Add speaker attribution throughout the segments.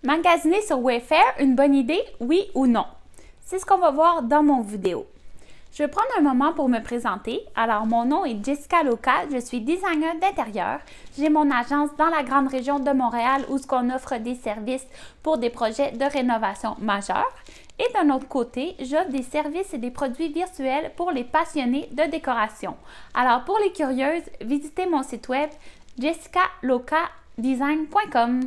Speaker 1: Magasiner sur Wayfair, une bonne idée, oui ou non? C'est ce qu'on va voir dans mon vidéo. Je vais prendre un moment pour me présenter. Alors, mon nom est Jessica Loca, je suis designer d'intérieur. J'ai mon agence dans la grande région de Montréal où on offre des services pour des projets de rénovation majeurs. Et d'un autre côté, j'offre des services et des produits virtuels pour les passionnés de décoration. Alors, pour les curieuses, visitez mon site web jessicalocadesign.com.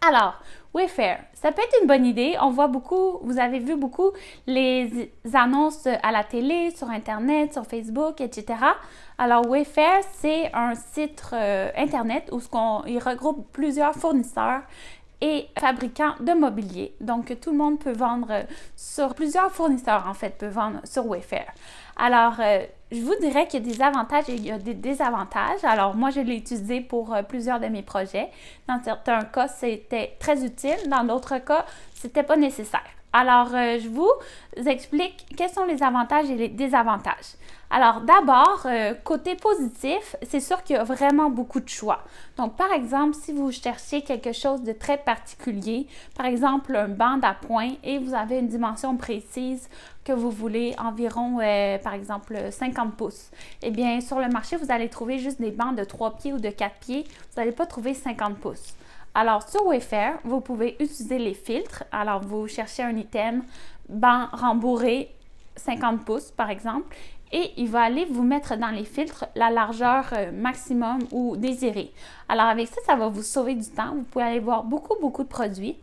Speaker 1: Alors, Wayfair, ça peut être une bonne idée. On voit beaucoup, vous avez vu beaucoup les annonces à la télé, sur Internet, sur Facebook, etc. Alors, Wayfair, c'est un site Internet où il regroupe plusieurs fournisseurs et fabricants de mobilier. Donc, tout le monde peut vendre sur plusieurs fournisseurs, en fait, peuvent vendre sur Wayfair. Alors, je vous dirais qu'il y a des avantages et il y a des désavantages. Alors, moi, je l'ai utilisé pour plusieurs de mes projets. Dans certains cas, c'était très utile. Dans d'autres cas, c'était pas nécessaire. Alors, je vous explique quels sont les avantages et les désavantages. Alors, d'abord, côté positif, c'est sûr qu'il y a vraiment beaucoup de choix. Donc, par exemple, si vous cherchez quelque chose de très particulier, par exemple, un banc d'appoint et vous avez une dimension précise que vous voulez, environ, par exemple, 50 pouces, eh bien, sur le marché, vous allez trouver juste des bancs de 3 pieds ou de 4 pieds. Vous n'allez pas trouver 50 pouces. Alors, sur Wayfair, vous pouvez utiliser les filtres. Alors, vous cherchez un item, banc rembourré, 50 pouces, par exemple, et il va aller vous mettre dans les filtres la largeur maximum ou désirée. Alors, avec ça, ça va vous sauver du temps. Vous pouvez aller voir beaucoup de produits.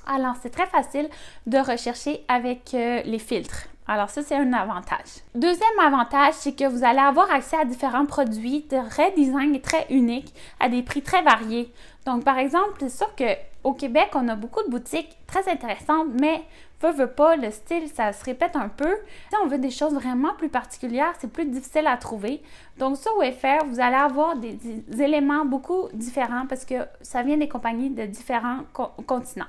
Speaker 1: Alors, c'est très facile de rechercher avec les filtres. Alors, ça, c'est un avantage. Deuxième avantage, c'est que vous allez avoir accès à différents produits très design et très uniques à des prix très variés. Donc, par exemple, c'est sûr qu'au Québec, on a beaucoup de boutiques très intéressantes, mais veut pas, le style, ça se répète un peu. Si on veut des choses vraiment plus particulières, c'est plus difficile à trouver. Donc, sur Wayfair, vous allez avoir des éléments beaucoup différents parce que ça vient des compagnies de différents continents.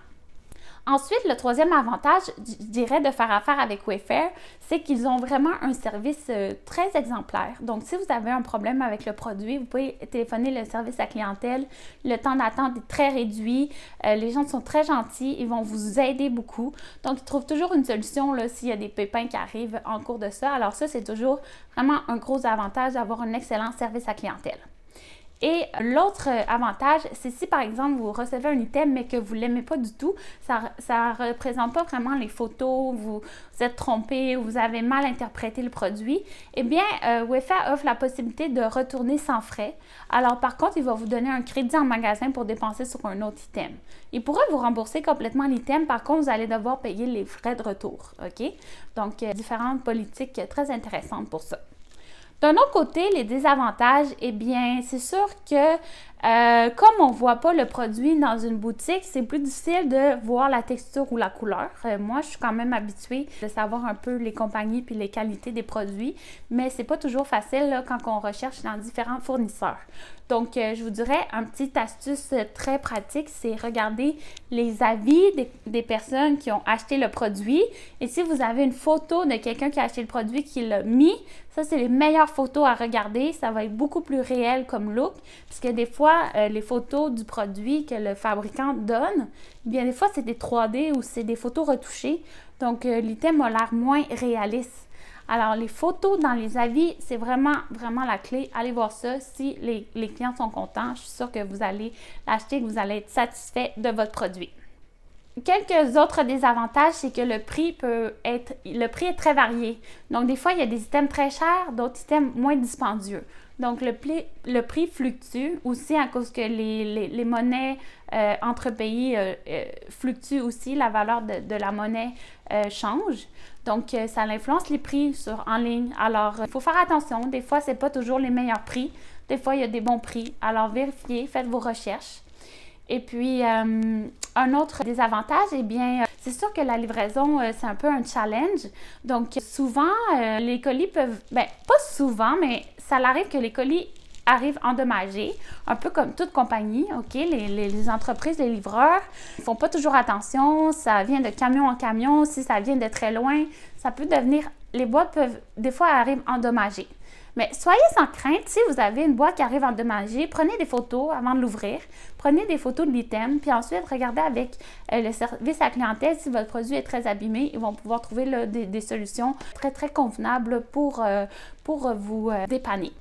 Speaker 1: Ensuite, le troisième avantage, je dirais, de faire affaire avec Wayfair, c'est qu'ils ont vraiment un service très exemplaire. Donc, si vous avez un problème avec le produit, vous pouvez téléphoner le service à clientèle. Le temps d'attente est très réduit. Les gens sont très gentils. Ils vont vous aider beaucoup. Donc, ils trouvent toujours une solution s'il y a des pépins qui arrivent en cours de ça. Alors, ça, c'est toujours vraiment un gros avantage d'avoir un excellent service à clientèle. Et l'autre avantage, c'est si par exemple vous recevez un item mais que vous ne l'aimez pas du tout, ça ne représente pas vraiment les photos, vous êtes trompé, vous avez mal interprété le produit, eh bien Wayfair offre la possibilité de retourner sans frais. Alors par contre, il va vous donner un crédit en magasin pour dépenser sur un autre item. Il pourrait vous rembourser complètement l'item, par contre vous allez devoir payer les frais de retour, ok? Donc différentes politiques très intéressantes pour ça. D'un autre côté, les désavantages, eh bien, c'est sûr que comme on ne voit pas le produit dans une boutique, c'est plus difficile de voir la texture ou la couleur. Moi, je suis quand même habituée de savoir un peu les compagnies puis les qualités des produits, mais c'est pas toujours facile là, quand on recherche dans différents fournisseurs. Donc, je vous dirais, une petite astuce très pratique, c'est regarder les avis des personnes qui ont acheté le produit. Et si vous avez une photo de quelqu'un qui a acheté le produit, qui l'a mis, ça, c'est les meilleures photos à regarder. Ça va être beaucoup plus réel comme look, puisque des fois, les photos du produit que le fabricant donne, bien des fois, c'est des 3D ou c'est des photos retouchées. Donc, l'item a l'air moins réaliste. Alors, les photos dans les avis, c'est vraiment la clé. Allez voir ça. Si les clients sont contents, je suis sûre que vous allez l'acheter et que vous allez être satisfait de votre produit. Quelques autres désavantages, c'est que le prix est très varié. Donc, des fois, il y a des items très chers, d'autres items moins dispendieux. Donc, le prix fluctue aussi à cause que les monnaies entre pays fluctuent aussi, la valeur de la monnaie change. Donc, ça influence les prix en ligne. Alors, il faut faire attention. Des fois, ce n'est pas toujours les meilleurs prix. Des fois, il y a des bons prix. Alors, vérifiez, faites vos recherches. Et puis, un autre désavantage, eh bien, c'est sûr que la livraison, c'est un peu un challenge. Donc, souvent, les colis peuvent, pas souvent, mais ça arrive que les colis arrivent endommagés, un peu comme toute compagnie, OK? Les entreprises, les livreurs, ils ne font pas toujours attention, ça vient de camion en camion, si ça vient de très loin, ça peut devenir, les boîtes peuvent, des fois, arrivent endommagées. Mais soyez sans crainte, si vous avez une boîte qui arrive endommagée, prenez des photos avant de l'ouvrir, prenez des photos de l'item, puis ensuite regardez avec le service à la clientèle si votre produit est très abîmé. Ils vont pouvoir trouver là, des solutions très, très convenables pour vous dépanner.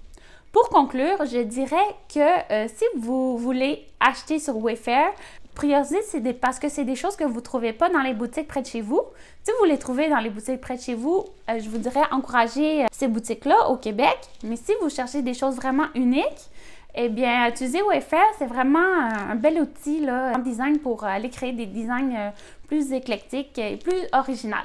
Speaker 1: Pour conclure, je dirais que si vous voulez acheter sur Wayfair, priorisez parce que c'est des choses que vous ne trouvez pas dans les boutiques près de chez vous. Si vous les trouvez dans les boutiques près de chez vous, je vous dirais encouragez ces boutiques-là au Québec. Mais si vous cherchez des choses vraiment uniques, eh bien, utiliser Wayfair, c'est vraiment un bel outil là, en design pour aller créer des designs plus éclectiques et plus originaux.